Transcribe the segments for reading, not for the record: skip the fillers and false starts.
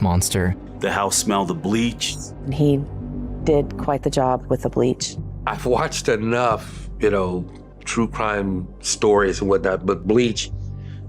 Bleach Monster. The house smelled of bleach. He did quite the job with the bleach. I've watched enough, true crime stories and whatnot, but bleach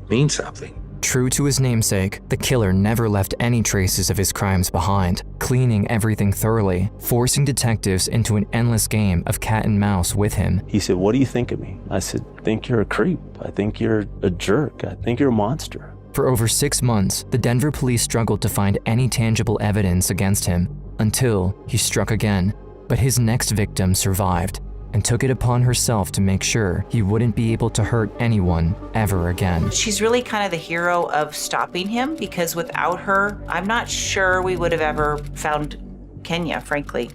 means something. True to his namesake, the killer never left any traces of his crimes behind, cleaning everything thoroughly, forcing detectives into an endless game of cat and mouse with him. He said, "What do you think of me?" I said, "I think you're a creep. I think you're a jerk. I think you're a monster." For over 6 months, the Denver police struggled to find any tangible evidence against him until he struck again. But his next victim survived and took it upon herself to make sure he wouldn't be able to hurt anyone ever again. She's really kind of the hero of stopping him, because without her, I'm not sure we would have ever found Kenia, frankly.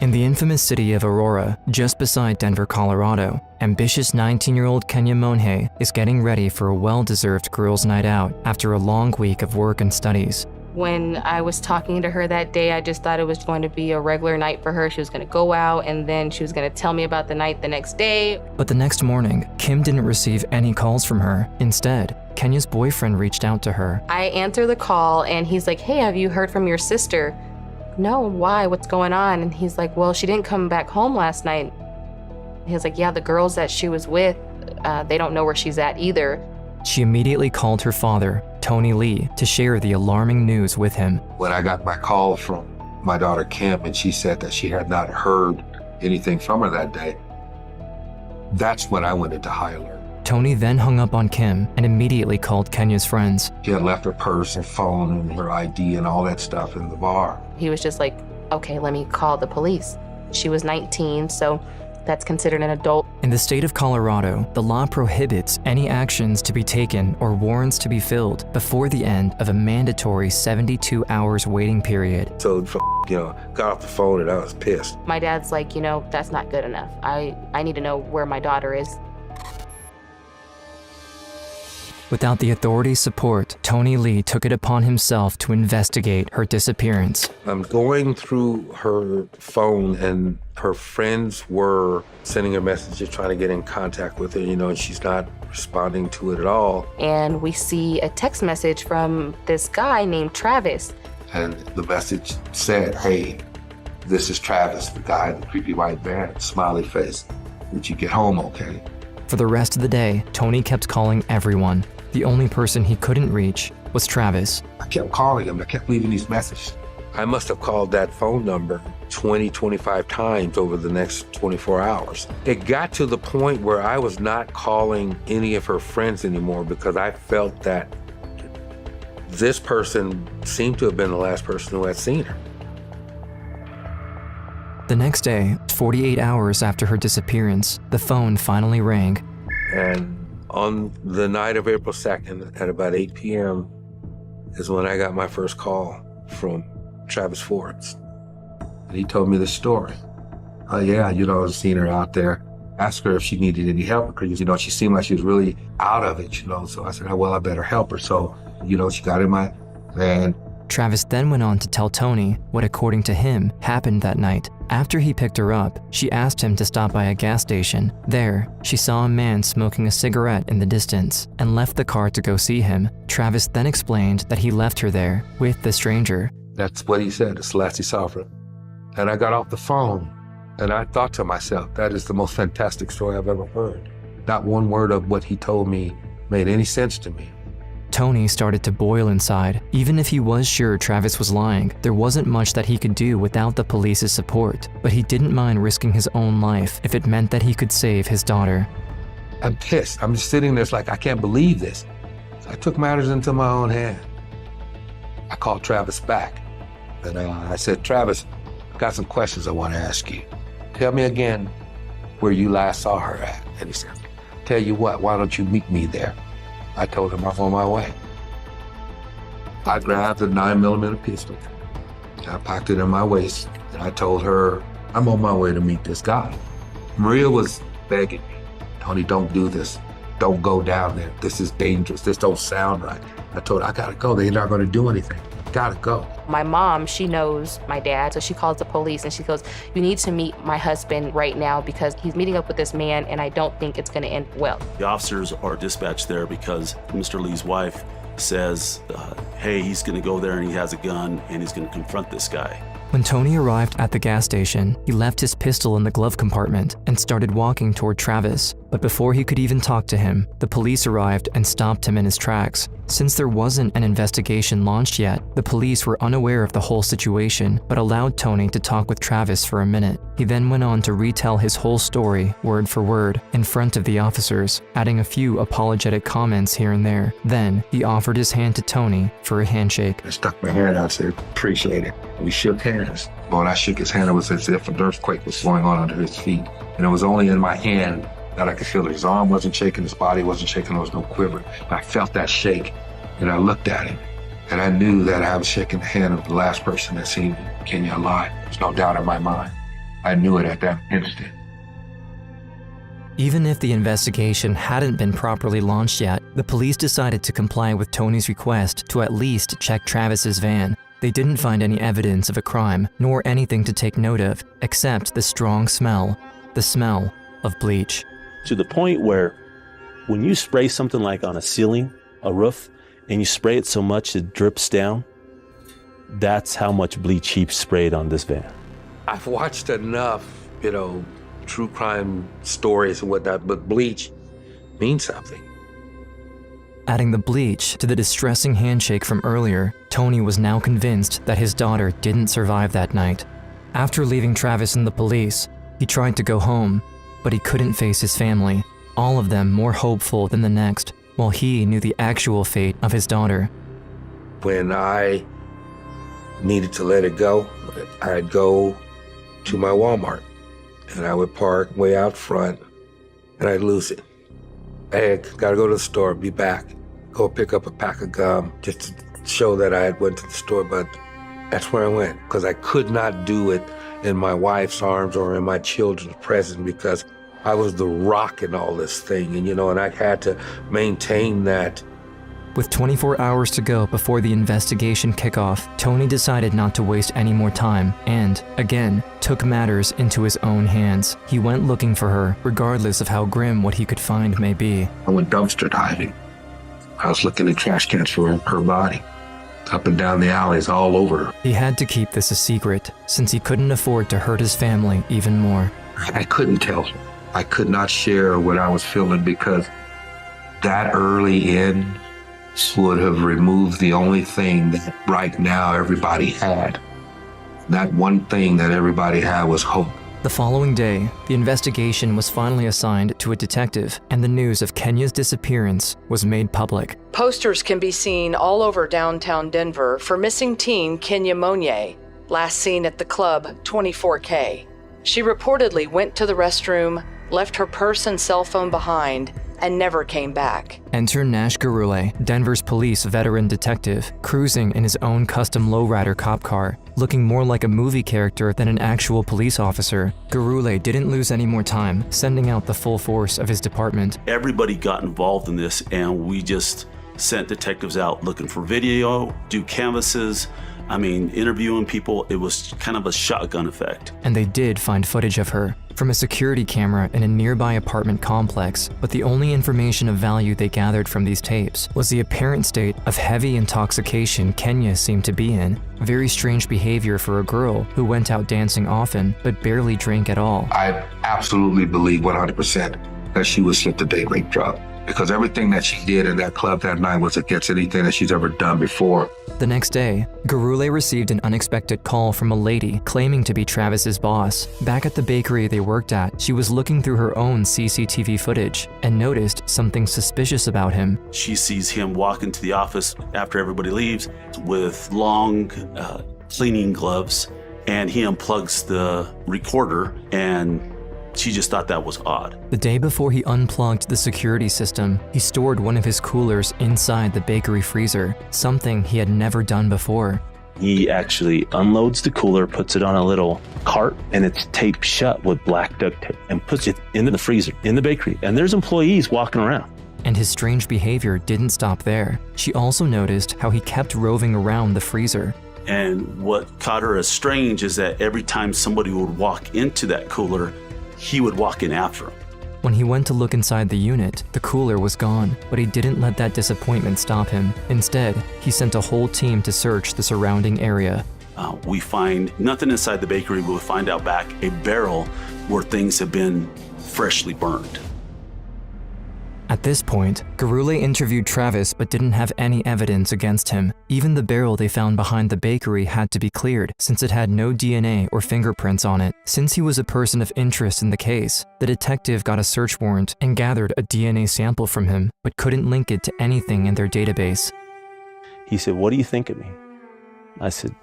In the infamous city of Aurora, just beside Denver, Colorado, ambitious 19-year-old Kenia Monge is getting ready for a well-deserved girls' night out after a long week of work and studies. When I was talking to her that day, I just thought it was going to be a regular night for her. She was going to go out and then she was going to tell me about the night the next day. But the next morning, Kim didn't receive any calls from her. Instead, Kenia's boyfriend reached out to her. I answer the call and he's like, "Hey, have you heard from your sister?" "No, why? What's going on?" And he's like, "Well, she didn't come back home last night." He was like, "Yeah, the girls that she was with, they don't know where she's at either." She immediately called her father, Tony Lee, to share the alarming news with him. When I got my call from my daughter Kim and she said that she had not heard anything from her that day, that's when I went into high alert. Tony then hung up on Kim and immediately called Kenia's friends. She had left her purse and phone and her ID and all that stuff in the bar. He was just like, "Okay, let me call the police." She was 19, so that's considered an adult. In the state of Colorado, the law prohibits any actions to be taken or warrants to be filled before the end of a mandatory 72 hours waiting period. So, got off the phone and I was pissed. My dad's like, "That's not good enough. I need to know where my daughter is." Without the authorities' support, Tony Lee took it upon himself to investigate her disappearance. I'm going through her phone and her friends were sending her messages trying to get in contact with her, and she's not responding to it at all. And we see a text message from this guy named Travis. And the message said, "Hey, this is Travis, the guy in the creepy white van, smiley face. Did you get home okay?" For the rest of the day, Tony kept calling everyone. The only person he couldn't reach was Travis. I kept calling him. I kept leaving these messages. I must have called that phone number 20, 25 times over the next 24 hours. It got to the point where I was not calling any of her friends anymore because I felt that this person seemed to have been the last person who had seen her. The next day, 48 hours after her disappearance, the phone finally rang. And on the night of April 2nd at about 8 p.m. is when I got my first call from Travis Forbes. And he told me the story. Oh yeah, I've seen her out there. Asked her if she needed any help because, she seemed like she was really out of it, So I said, well, I better help her. So, she got in my van. Travis then went on to tell Tony what, according to him, happened that night. After he picked her up, she asked him to stop by a gas station. There, she saw a man smoking a cigarette in the distance and left the car to go see him. Travis then explained that he left her there with the stranger. That's what he said, it's the last he saw of her. And I got off the phone and I thought to myself, that is the most fantastic story I've ever heard. Not one word of what he told me made any sense to me. Tony started to boil inside. Even if he was sure Travis was lying, there wasn't much that he could do without the police's support. But he didn't mind risking his own life if it meant that he could save his daughter. I'm pissed. I'm just sitting there like, I can't believe this. So I took matters into my own hand. I called Travis back. And I said, "Travis, I've got some questions I want to ask you. Tell me again where you last saw her at." And he said, "Tell you what, why don't you meet me there?" I told him I'm on my way. I grabbed a 9mm pistol. I packed it in my waist, and I told her, I'm on my way to meet this guy. Maria was begging me, "Tony, don't do this. Don't go down there. This is dangerous. This don't sound right." I told her, I gotta go. They're not gonna do anything. Gotta go. My mom, she knows my dad, so she calls the police and she goes, "You need to meet my husband right now because he's meeting up with this man and I don't think it's gonna end well." The officers are dispatched there because Mr. Lee's wife says, hey, he's gonna go there and he has a gun and he's gonna confront this guy. When Tony arrived at the gas station, he left his pistol in the glove compartment and started walking toward Travis. But before he could even talk to him, the police arrived and stopped him in his tracks. Since there wasn't an investigation launched yet, the police were unaware of the whole situation, but allowed Tony to talk with Travis for a minute. He then went on to retell his whole story, word for word, in front of the officers, adding a few apologetic comments here and there. Then, he offered his hand to Tony for a handshake. I stuck my hand out and said, appreciate it. We shook hands. When I shook his hand, it was as if an earthquake was going on under his feet. And it was only in my hand that I could feel it. His arm wasn't shaking, his body wasn't shaking, there was no quiver. I felt that shake, and I looked at him, and I knew that I was shaking the hand of the last person that seen Kenia alive. There's no doubt in my mind. I knew it at that instant. Even if the investigation hadn't been properly launched yet, the police decided to comply with Tony's request to at least check Travis's van. They didn't find any evidence of a crime, nor anything to take note of, except the strong smell, the smell of bleach. To the point where when you spray something like on a ceiling, a roof, and you spray it so much it drips down, that's how much bleach he sprayed on this van. I've watched enough, true crime stories and whatnot, but bleach means something. Adding the bleach to the distressing handshake from earlier, Tony was now convinced that his daughter didn't survive that night. After leaving Travis and the police, he tried to go home, but he couldn't face his family, all of them more hopeful than the next, while he knew the actual fate of his daughter. When I needed to let it go, I'd go to my Walmart, and I would park way out front, and I'd lose it. Hey, gotta go to the store, be back, go pick up a pack of gum, just to show that I had went to the store, but that's where I went, because I could not do it in my wife's arms or in my children's presence, because I was the rock in all this thing, and I had to maintain that. With 24 hours to go before the investigation kickoff, Tony decided not to waste any more time and, again, took matters into his own hands. He went looking for her, regardless of how grim what he could find may be. I went dumpster diving. I was looking at trash cans for her body, up and down the alleys, all over her. He had to keep this a secret, since he couldn't afford to hurt his family even more. I couldn't tell her. I could not share what I was feeling, because that early in would have removed the only thing that right now everybody had. That one thing that everybody had was hope. The following day, the investigation was finally assigned to a detective, and the news of Kenia's disappearance was made public. Posters can be seen all over downtown Denver for missing teen Kenia Monge, last seen at the club 24K. She reportedly went to the restroom, left her purse and cell phone behind, and never came back. Enter Nash Gurule, Denver's police veteran detective, cruising in his own custom lowrider cop car. Looking more like a movie character than an actual police officer, Gurule didn't lose any more time, sending out the full force of his department. Everybody got involved in this, and we just sent detectives out looking for video, do canvases, interviewing people. It was kind of a shotgun effect. And they did find footage of her from a security camera in a nearby apartment complex, but the only information of value they gathered from these tapes was the apparent state of heavy intoxication Kenia seemed to be in. Very strange behavior for a girl who went out dancing often, but barely drank at all. I absolutely believe 100% that she was sent to date rape drug, because everything that she did in that club that night was against anything that she's ever done before. The next day, Gurule received an unexpected call from a lady claiming to be Travis's boss. Back at the bakery they worked at, she was looking through her own CCTV footage and noticed something suspicious about him. She sees him walk into the office after everybody leaves with long cleaning gloves, and he unplugs the recorder, and she just thought that was odd. The day before he unplugged the security system, he stored one of his coolers inside the bakery freezer, something he had never done before. He actually unloads the cooler, puts it on a little cart, and it's taped shut with black duct tape, and puts it into the freezer in the bakery. And there's employees walking around. And his strange behavior didn't stop there. She also noticed how he kept roving around the freezer. And what caught her as strange is that every time somebody would walk into that cooler, he would walk in after him. When he went to look inside the unit, the cooler was gone, but he didn't let that disappointment stop him. Instead, he sent a whole team to search the surrounding area. We find nothing inside the bakery, but we find out back a barrel where things have been freshly burned. At this point, Gurule interviewed Travis but didn't have any evidence against him. Even the barrel they found behind the bakery had to be cleared since it had no DNA or fingerprints on it. Since he was a person of interest in the case, the detective got a search warrant and gathered a DNA sample from him but couldn't link it to anything in their database. He said, "What do you think of me?" I said,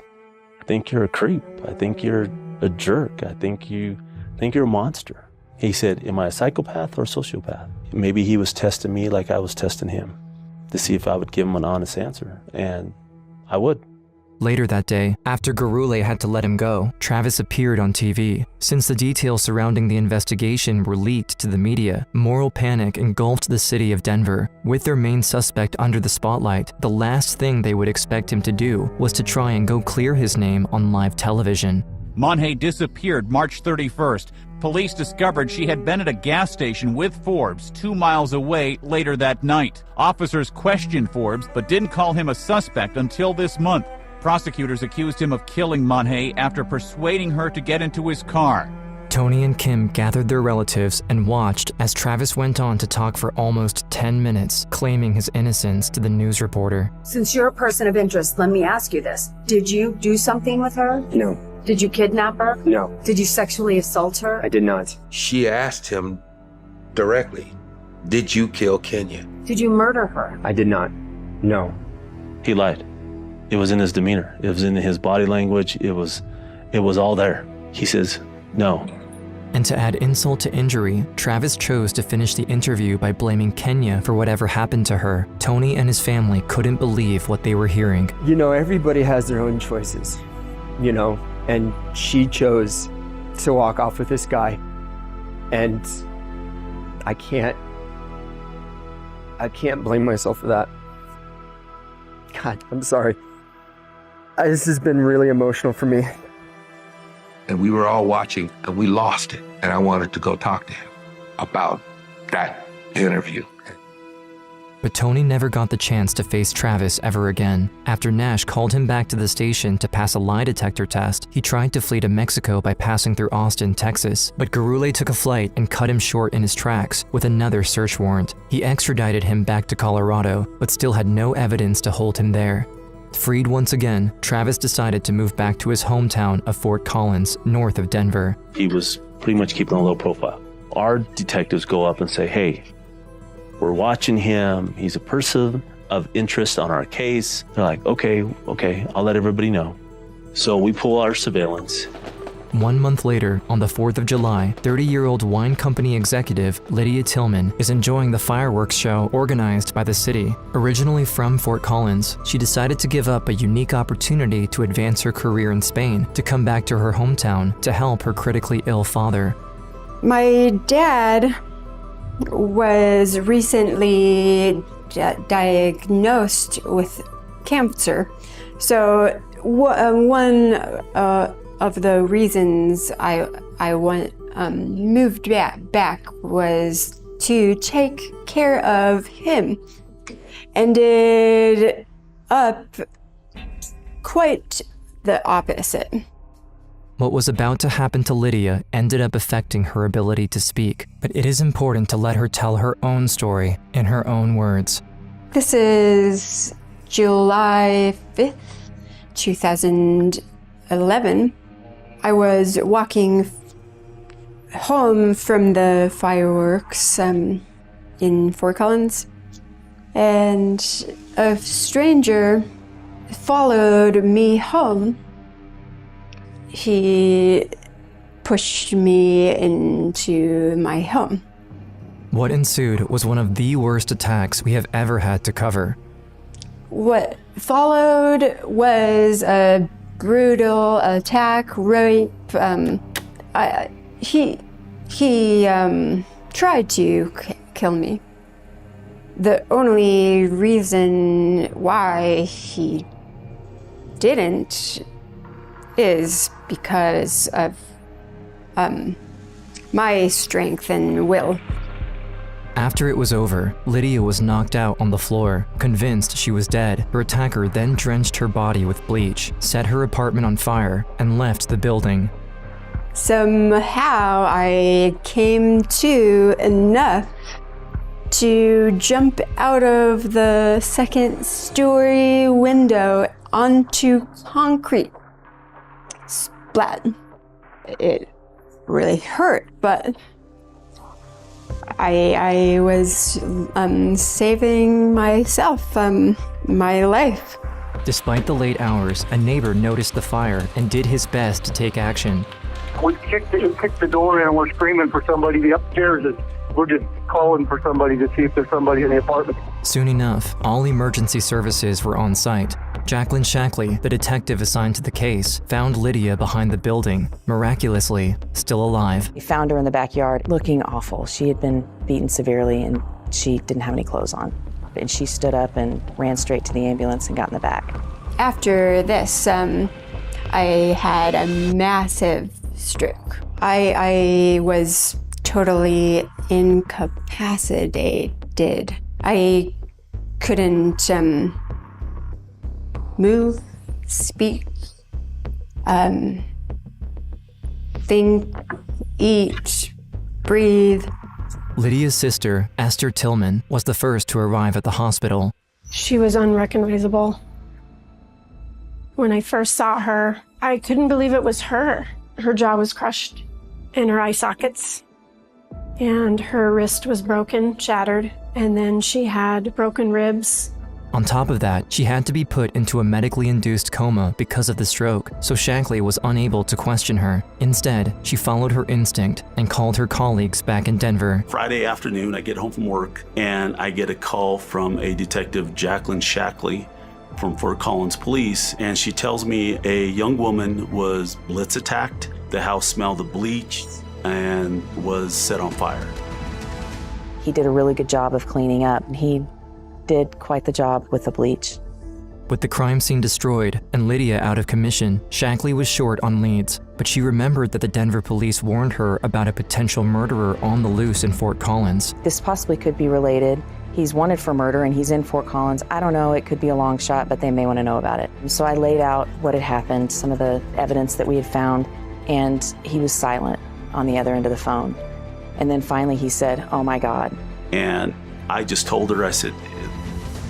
"I think you're a creep. I think you're a jerk. I think you're a monster." He said, "Am I a psychopath or a sociopath?" Maybe he was testing me like I was testing him to see if I would give him an honest answer, and I would. Later that day, after Gurule had to let him go, Travis appeared on TV. Since the details surrounding the investigation were leaked to the media, moral panic engulfed the city of Denver. With their main suspect under the spotlight, the last thing they would expect him to do was to try and go clear his name on live television. Monge disappeared March 31st. Police discovered she had been at a gas station with Forbes 2 miles away later that night. Officers questioned Forbes but didn't call him a suspect until this month. Prosecutors accused him of killing Monge after persuading her to get into his car. Tony and Kim gathered their relatives and watched as Travis went on to talk for almost 10 minutes, claiming his innocence to the news reporter. Since you're a person of interest, let me ask you this. Did you do something with her? No. Did you kidnap her? No. Did you sexually assault her? I did not. She asked him directly, "Did you kill Kenia?" Did you murder her? I did not. No. He lied. It was in his demeanor. It was in his body language. It was all there. He says, "No." And to add insult to injury, Travis chose to finish the interview by blaming Kenia for whatever happened to her. Tony and his family couldn't believe what they were hearing. You know, everybody has their own choices, you know, and she chose to walk off with this guy. And I can't blame myself for that. God, I'm sorry. This has been really emotional for me. And we were all watching, and we lost it. And I wanted to go talk to him about that interview. But Tony never got the chance to face Travis ever again. After Nash called him back to the station to pass a lie detector test, he tried to flee to Mexico by passing through Austin, Texas. But Gurule took a flight and cut him short in his tracks with another search warrant. He extradited him back to Colorado, but still had no evidence to hold him there. Freed once again, Travis decided to move back to his hometown of Fort Collins, north of Denver. He was pretty much keeping a low profile. Our detectives go up and say, "Hey, we're watching him. He's a person of interest on our case." They're like, okay, I'll let everybody know. So we pull our surveillance. 1 month later, on the 4th of July, 30-year-old wine company executive Lydia Tillman is enjoying the fireworks show organized by the city. Originally from Fort Collins, she decided to give up a unique opportunity to advance her career in Spain to come back to her hometown to help her critically ill father. My dad was recently diagnosed with cancer. So one of the reasons I moved back was to take care of him. Ended up quite the opposite. What was about to happen to Lydia ended up affecting her ability to speak, but it is important to let her tell her own story in her own words. This is July 5th, 2011. I was walking home from the fireworks in Fort Collins, and a stranger followed me home. He pushed me into my home. What ensued was one of the worst attacks we have ever had to cover. What followed was a brutal attack, rape. He tried to kill me. The only reason why he didn't is because of my strength and will. After it was over, Lydia was knocked out on the floor. Convinced she was dead, her attacker then drenched her body with bleach, set her apartment on fire, and left the building. Somehow I came to enough to jump out of the second-story window onto concrete. Splat. It really hurt, but I was saving myself, my life. Despite the late hours, a neighbor noticed the fire and did his best to take action. We kicked the door in and we're screaming for somebody upstairs. We're just calling for somebody to see if there's somebody in the apartment. Soon enough, all emergency services were on site. Jacqueline Shackley, the detective assigned to the case, found Lydia behind the building, miraculously still alive. We found her in the backyard looking awful. She had been beaten severely and she didn't have any clothes on. And she stood up and ran straight to the ambulance and got in the back. After this, I had a massive stroke. I was totally incapacitated. I couldn't move, speak, think, eat, breathe. Lydia's sister, Esther Tillman, was the first to arrive at the hospital. She was unrecognizable. When I first saw her, I couldn't believe it was her. Her jaw was crushed in her eye sockets, and her wrist was broken, shattered, and then she had broken ribs. On top of that, she had to be put into a medically induced coma because of the stroke, so Shackley was unable to question her. Instead, she followed her instinct and called her colleagues back in Denver. Friday afternoon, I get home from work and I get a call from a detective, Jacqueline Shackley, from Fort Collins Police, and she tells me a young woman was blitz attacked, the house smelled of bleach, and was set on fire. He did a really good job of cleaning up. He did quite the job with the bleach. With the crime scene destroyed and Lydia out of commission, Shackley was short on leads, but she remembered that the Denver police warned her about a potential murderer on the loose in Fort Collins. This possibly could be related. He's wanted for murder and he's in Fort Collins. I don't know, it could be a long shot, but they may want to know about it. So I laid out what had happened, some of the evidence that we had found, and he was silent on the other end of the phone. And then finally he said, "Oh my God." And I just told her, I said,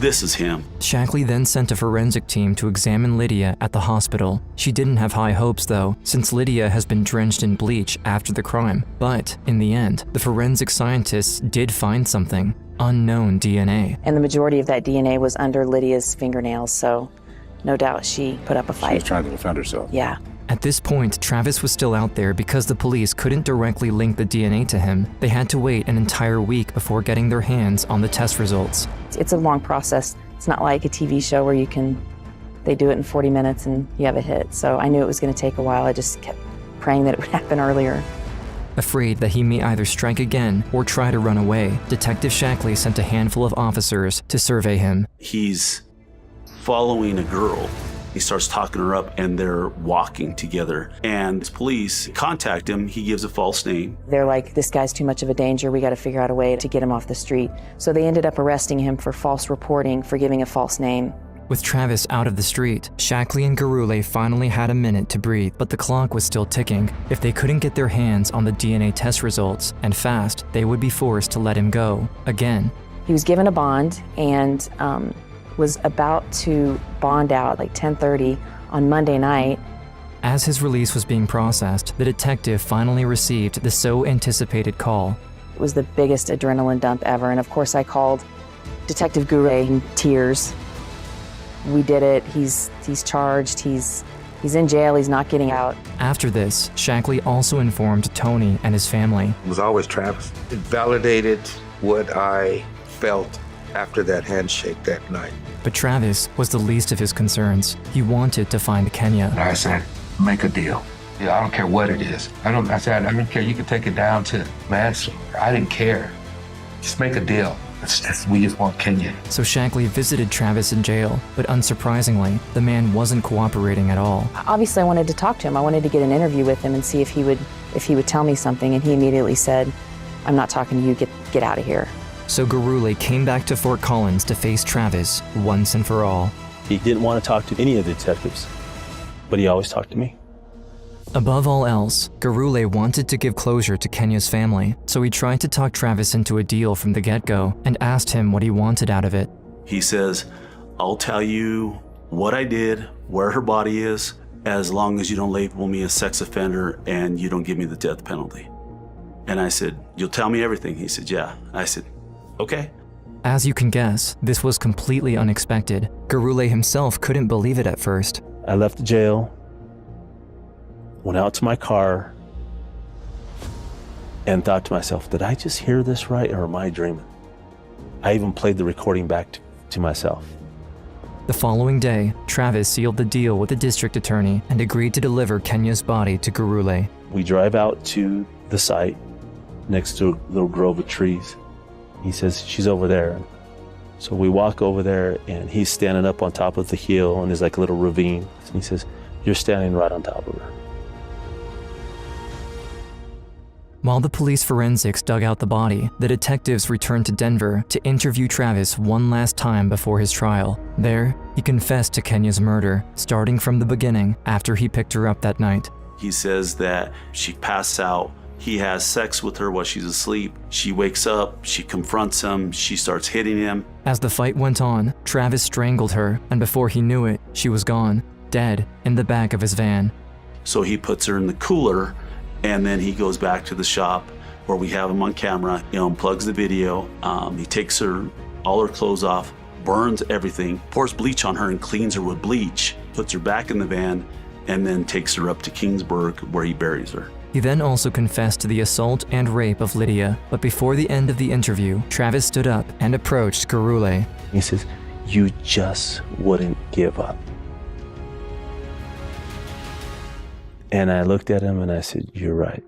this is him. Shackley then sent a forensic team to examine Lydia at the hospital. She didn't have high hopes though, since Lydia has been drenched in bleach after the crime. But in the end, the forensic scientists did find something: unknown DNA. And the majority of that DNA was under Lydia's fingernails, so no doubt she put up a fight. She was trying to defend herself. Yeah. At this point, Travis was still out there because the police couldn't directly link the DNA to him. They had to wait an entire week before getting their hands on the test results. It's a long process. It's not like a TV show where they do it in 40 minutes and you have a hit. So I knew it was going to take a while. I just kept praying that it would happen earlier. Afraid that he may either strike again or try to run away, Detective Shackley sent a handful of officers to survey him. He's following a girl. He starts talking her up and they're walking together. And police contact him. He gives a false name. They're like, "This guy's too much of a danger. We got to figure out a way to get him off the street." So they ended up arresting him for false reporting, for giving a false name. With Travis out of the street, Shackley and Garule finally had a minute to breathe, but the clock was still ticking. If they couldn't get their hands on the DNA test results, and fast, they would be forced to let him go again. He was given a bond and was about to bond out like 10:30 on Monday night. As his release was being processed, the detective finally received the so anticipated call. It was the biggest adrenaline dump ever, and of course I called Detective Gure in tears. We did it. He's charged. He's in jail. He's not getting out. After this, Shackley also informed Tony and his family. It was always Travis. It validated what I felt after that handshake that night. But Travis was the least of his concerns. He wanted to find Kenia. And I said, make a deal. Yeah, I don't care what it is. I don't care. You can take it down to manslaughter. I didn't care. Just make a deal. We just want Kenia. So Shackley visited Travis in jail, but unsurprisingly, the man wasn't cooperating at all. Obviously, I wanted to talk to him. I wanted to get an interview with him and see if he would tell me something. And he immediately said, "I'm not talking to you. Get out of here." So Gurule came back to Fort Collins to face Travis once and for all. He didn't want to talk to any of the detectives, but he always talked to me. Above all else, Gurule wanted to give closure to Kenia's family, so he tried to talk Travis into a deal from the get-go and asked him what he wanted out of it. He says, I'll tell you what I did, where her body is, as long as you don't label me a sex offender and you don't give me the death penalty. And I said, you'll tell me everything? He said, yeah. I said, okay. As you can guess, this was completely unexpected. Gurule himself couldn't believe it at first. I left the jail, went out to my car, and thought to myself, did I just hear this right, or am I dreaming? I even played the recording back to myself. The following day, Travis sealed the deal with the district attorney and agreed to deliver Kenia's body to Gurule. We drive out to the site next to a little grove of trees. He says, she's over there. So we walk over there, and he's standing up on top of the hill, and there's like a little ravine. And he says, you're standing right on top of her. While the police forensics dug out the body, the detectives returned to Denver to interview Travis one last time before his trial. There, he confessed to Kenia's murder, starting from the beginning after he picked her up that night. He says that she passed out. He has sex with her while she's asleep. She wakes up, she confronts him, she starts hitting him. As the fight went on, Travis strangled her, and before he knew it, she was gone, dead, in the back of his van. So he puts her in the cooler, and then he goes back to the shop where we have him on camera. He unplugs the video. He takes all her clothes off, burns everything, pours bleach on her and cleans her with bleach, puts her back in the van, and then takes her up to Kingsburg where he buries her. He then also confessed to the assault and rape of Lydia, but before the end of the interview, Travis stood up and approached Gurule. He says, you just wouldn't give up. And I looked at him and I said, you're right.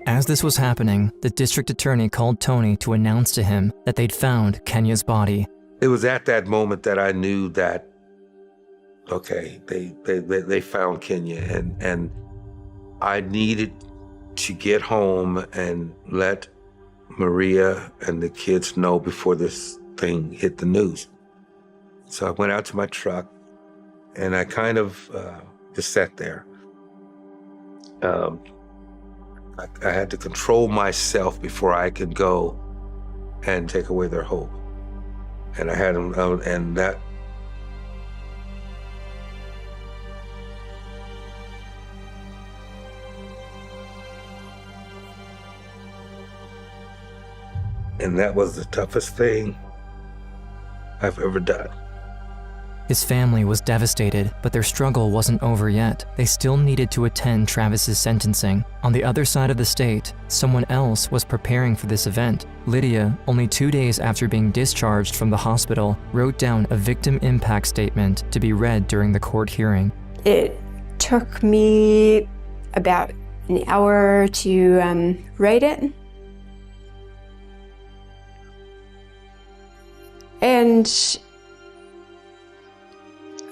As this was happening, the district attorney called Tony to announce to him that they'd found Kenia's body. It was at that moment that I knew that, okay, they found Kenia, and I needed to get home and let Maria and the kids know before this thing hit the news. So I went out to my truck and I kind of just sat there. I had to control myself before I could go and take away their hope. And I had them, and that. And that was the toughest thing I've ever done. His family was devastated, but their struggle wasn't over yet. They still needed to attend Travis's sentencing. On the other side of the state, someone else was preparing for this event. Lydia, only 2 days after being discharged from the hospital, wrote down a victim impact statement to be read during the court hearing. It took me about an hour to write it. And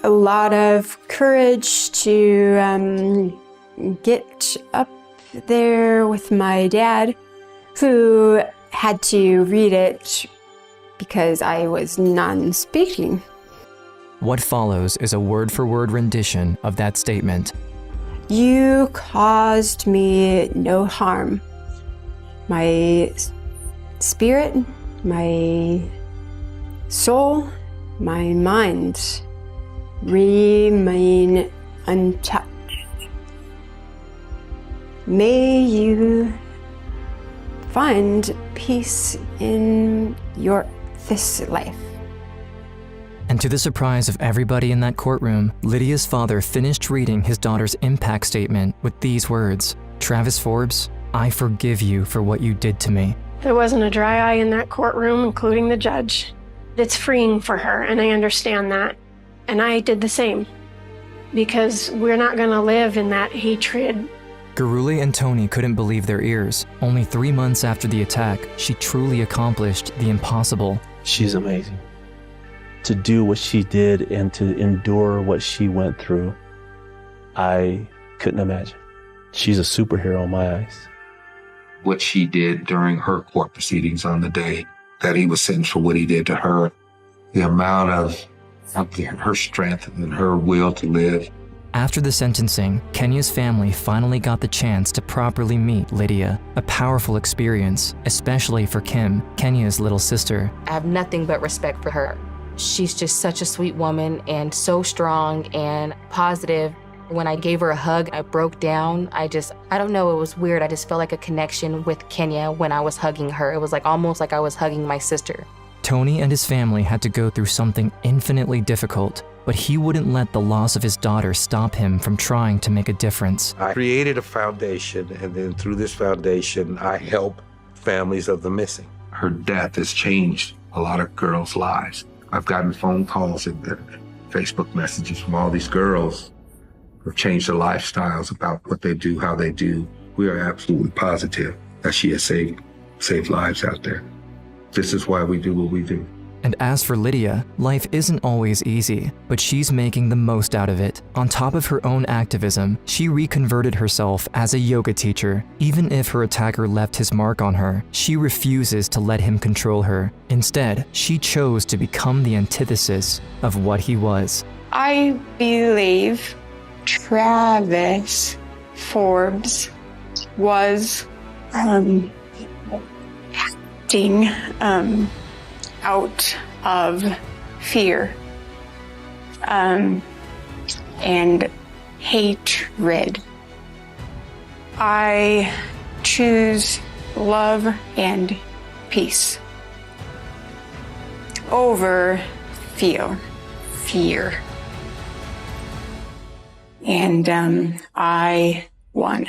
a lot of courage to get up there with my dad, who had to read it because I was non-speaking. What follows is a word-for-word rendition of that statement. You caused me no harm. My spirit, my soul, my mind remain untouched. May you find peace in this life. And to the surprise of everybody in that courtroom, Lydia's father finished reading his daughter's impact statement with these words: Travis Forbes, I forgive you for what you did to me. There wasn't a dry eye in that courtroom, including the judge. It's freeing for her, and I understand that. And I did the same, because we're not going to live in that hatred. Gurule and Tony couldn't believe their ears. Only 3 months after the attack, she truly accomplished the impossible. She's amazing. To do what she did and to endure what she went through, I couldn't imagine. She's a superhero in my eyes. What she did during her court proceedings on the day that he was sentenced for what he did to her. The amount of her strength and her will to live. After the sentencing, Kenia's family finally got the chance to properly meet Lydia, a powerful experience, especially for Kim, Kenia's little sister. I have nothing but respect for her. She's just such a sweet woman and so strong and positive. When I gave her a hug, I broke down. I don't know, it was weird. I just felt like a connection with Kenia when I was hugging her. It was like almost like I was hugging my sister. Tony and his family had to go through something infinitely difficult, but he wouldn't let the loss of his daughter stop him from trying to make a difference. I created a foundation, and then through this foundation, I help families of the missing. Her death has changed a lot of girls' lives. I've gotten phone calls and Facebook messages from all these girls who have changed their lifestyles about what they do, how they do. We are absolutely positive that she has saved lives out there. This is why we do what we do. And as for Lydia, life isn't always easy, but she's making the most out of it. On top of her own activism, she reconverted herself as a yoga teacher. Even if her attacker left his mark on her, she refuses to let him control her. Instead, she chose to become the antithesis of what he was. I believe Travis Forbes was acting out of fear and hatred. I choose love and peace over fear. And I won.